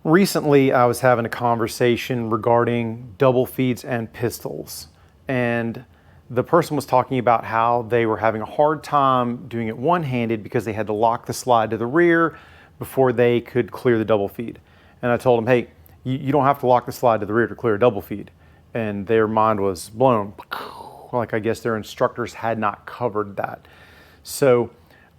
Recently, I was having a conversation regarding double feeds and pistols, and the person was talking about how they were having a hard time doing it one-handed because they had to lock the slide to the rear before they could clear the double feed. And I told them, hey, you don't have to lock the slide to the rear to clear a double feed. And their mind was blown. Like I guess their instructors had not covered that. So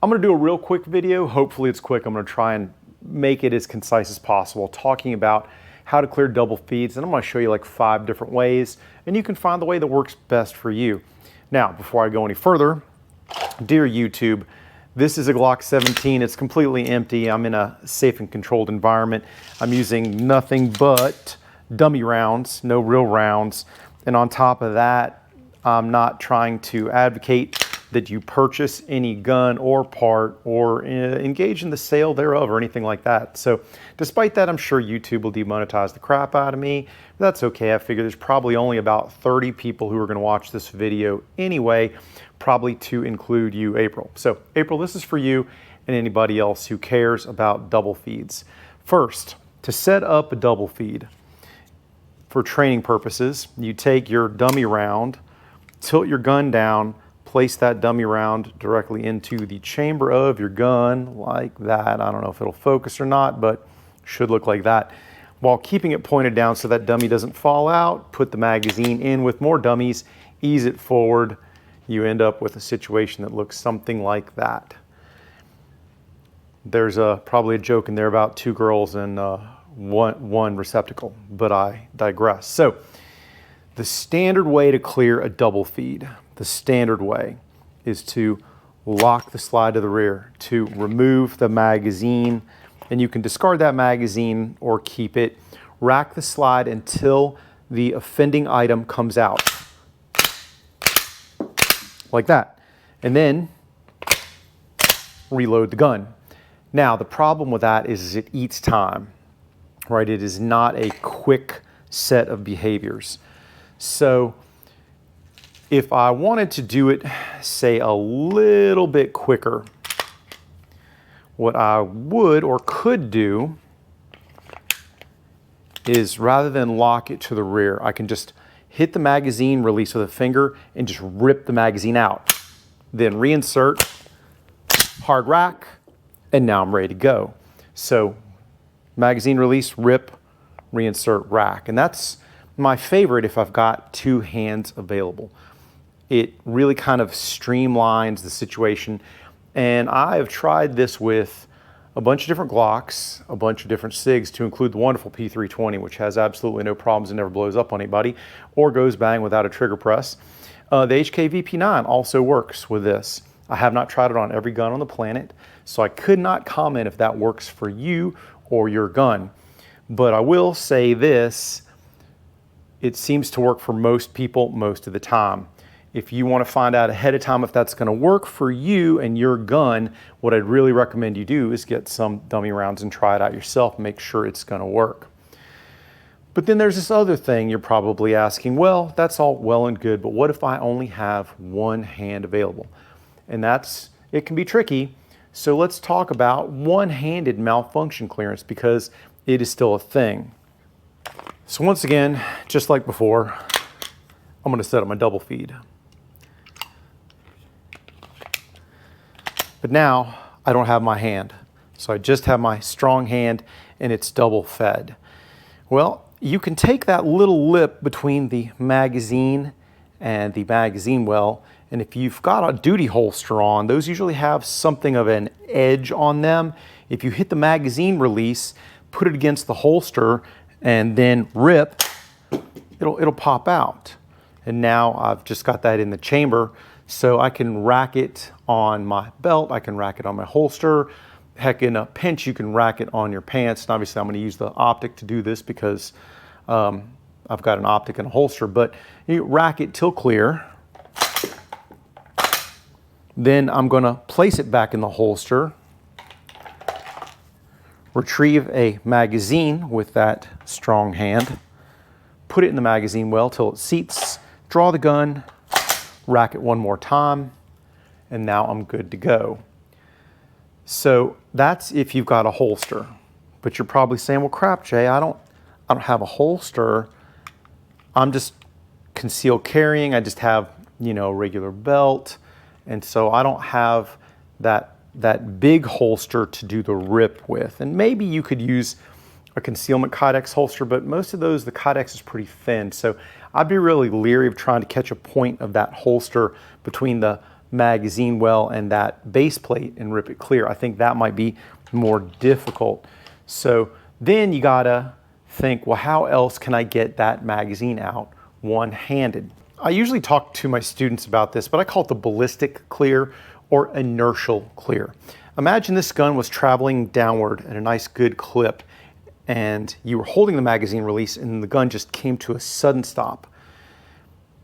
I'm gonna do a real quick video. Hopefully it's quick. I'm gonna try and make it as concise as possible, talking about how to clear double feeds. And I'm gonna show you like 5 different ways, and you can find the way that works best for you. Now, before I go any further, dear YouTube, this is a Glock 17. It's completely empty. I'm in a safe and controlled environment. I'm using nothing but dummy rounds, no real rounds. And on top of that, I'm not trying to advocate that you purchase any gun or part or engage in the sale thereof or anything like that. So despite that, I'm sure YouTube will demonetize the crap out of me. That's okay. I figure there's probably only about 30 people who are gonna watch this video anyway, probably to include you, April. So April, this is for you and anybody else who cares about double feeds. First, to set up a double feed for training purposes, you take your dummy round, tilt your gun down, place that dummy round directly into the chamber of your gun like that. I don't know if it'll focus or not, but should look like that. While keeping it pointed down so that dummy doesn't fall out, put the magazine in with more dummies, ease it forward. You end up with a situation that looks something like that. There's probably a joke in there about 2 girls and one receptacle, but I digress. So the standard way to clear a double feed, the standard way, is to lock the slide to the rear, to remove the magazine, and you can discard that magazine or keep it. Rack the slide until the offending item comes out, like that, and then reload the gun. Now, the problem with that is it eats time, right? It is not a quick set of behaviors. So if I wanted to do it, say, a little bit quicker, what I would or could do is, rather than lock it to the rear, I can just hit the magazine release with a finger and just rip the magazine out. Then reinsert, hard rack, and now I'm ready to go. So magazine release, rip, reinsert, rack. And that's my favorite if I've got 2 hands available. It really kind of streamlines the situation. And I have tried this with a bunch of different Glocks, a bunch of different SIGs, to include the wonderful P320, which has absolutely no problems and never blows up on anybody or goes bang without a trigger press. The HK VP9 also works with this. I have not tried it on every gun on the planet, so I could not comment if that works for you or your gun. But I will say this, it seems to work for most people most of the time. If you want to find out ahead of time if that's going to work for you and your gun, what I'd really recommend you do is get some dummy rounds and try it out yourself and make sure it's going to work. But then there's this other thing you're probably asking, well, that's all well and good, but what if I only have one hand available? And it can be tricky. So let's talk about one-handed malfunction clearance, because it is still a thing. So once again, just like before, I'm going to set up my double feed. But now I don't have my hand. So I just have my strong hand and it's double fed. Well, you can take that little lip between the magazine and the magazine well, and if you've got a duty holster on, those usually have something of an edge on them. If you hit the magazine release, put it against the holster, and then rip, it'll pop out. And now I've just got that in the chamber, so I can rack it on my belt, I can rack it on my holster. Heck, in a pinch, you can rack it on your pants. And obviously I'm gonna use the optic to do this because I've got an optic and a holster, but you rack it till clear. Then I'm gonna place it back in the holster, retrieve a magazine with that strong hand, put it in the magazine well till it seats, draw the gun, rack it one more time, and now I'm good to go. So that's if you've got a holster. But you're probably saying, well, crap, Jay, I don't have a holster. I'm just concealed carrying. I just have, you know, a regular belt. And so I don't have that big holster to do the rip with. And maybe you could use a concealment Kydex holster, but most of those, the Kydex is pretty thin. So I'd be really leery of trying to catch a point of that holster between the magazine well and that base plate and rip it clear. I think that might be more difficult. So then you gotta think, well, how else can I get that magazine out one-handed? I usually talk to my students about this, but I call it the ballistic clear or inertial clear. Imagine this gun was traveling downward at a nice good clip and you were holding the magazine release and the gun just came to a sudden stop.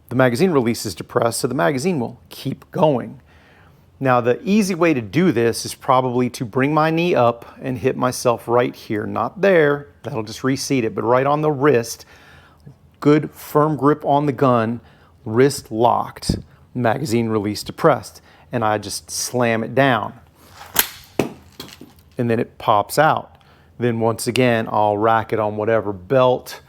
The magazine release is depressed, so the magazine will keep going. Now, the easy way to do this is probably to bring my knee up and hit myself right here. Not there, that'll just reseat it, but right on the wrist. Good firm grip on the gun, wrist locked, magazine release depressed. And I just slam it down. And then it pops out. Then once again, I'll rack it on whatever belt,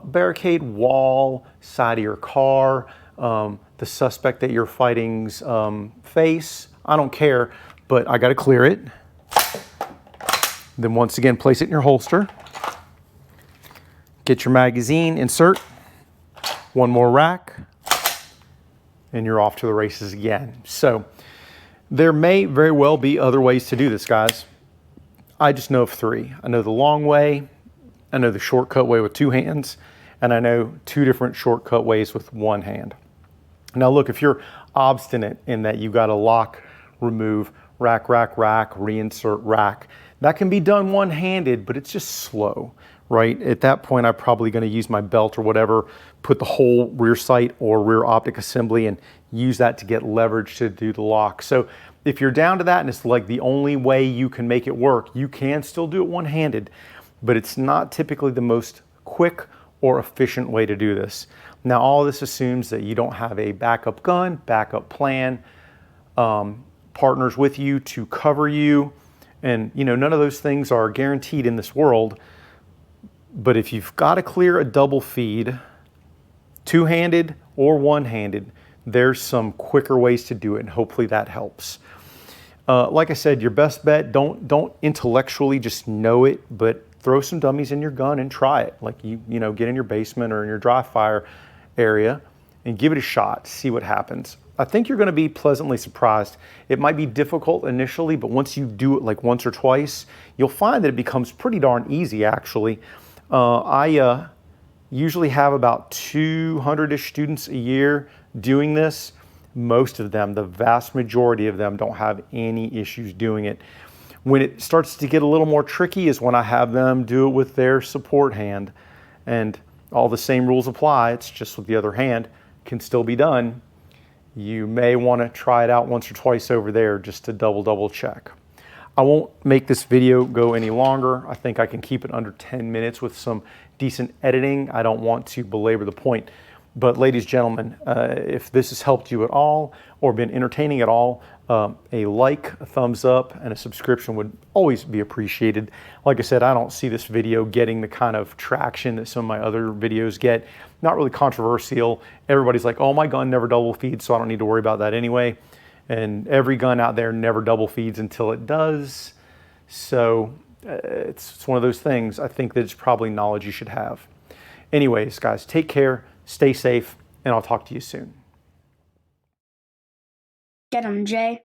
barricade, wall, side of your car, the suspect that you're fighting's face. I don't care, but I gotta clear it. Then once again, place it in your holster. Get your magazine, insert, one more rack, and you're off to the races again. So there may very well be other ways to do this, guys. I just know of three. I know the long way, I know the shortcut way with two hands, and I know two different shortcut ways with one hand. Now look, if you're obstinate in that you got to lock, remove, rack, rack, rack, reinsert, rack, that can be done one-handed, but it's just slow, right? At that point, I'm probably going to use my belt or whatever, put the whole rear sight or rear optic assembly and use that to get leverage to do the lock. So if you're down to that and it's like the only way you can make it work, you can still do it one-handed, but it's not typically the most quick or efficient way to do this. Now, all this assumes that you don't have a backup gun, backup plan, partners with you to cover you. And you know, none of those things are guaranteed in this world. But if you've got to clear a double feed, two-handed or one-handed, there's some quicker ways to do it, and hopefully that helps. Like I said, your best bet, don't intellectually just know it, but throw some dummies in your gun and try it. Like you know, get in your basement or in your dry fire area and give it a shot, see what happens. I think you're going to be pleasantly surprised. It might be difficult initially, but once you do it like once or twice, you'll find that it becomes pretty darn easy, actually. I usually have about 200-ish students a year doing this. Most of them, the vast majority of them, don't have any issues doing it. When it starts to get a little more tricky is when I have them do it with their support hand. And all the same rules apply, it's just with the other hand, can still be done. You may want to try it out once or twice over there just to double check. I won't make this video go any longer. I think I can keep it under 10 minutes with some decent editing. I don't want to belabor the point. But ladies and gentlemen, if this has helped you at all or been entertaining at all, a like, a thumbs up, and a subscription would always be appreciated. Like I said, I don't see this video getting the kind of traction that some of my other videos get. Not really controversial. Everybody's like, oh, my gun never double feeds, so I don't need to worry about that anyway. And every gun out there never double feeds until it does. So it's one of those things. I think that it's probably knowledge you should have. Anyways, guys, take care. Stay safe, and I'll talk to you soon. Get 'em, Jay.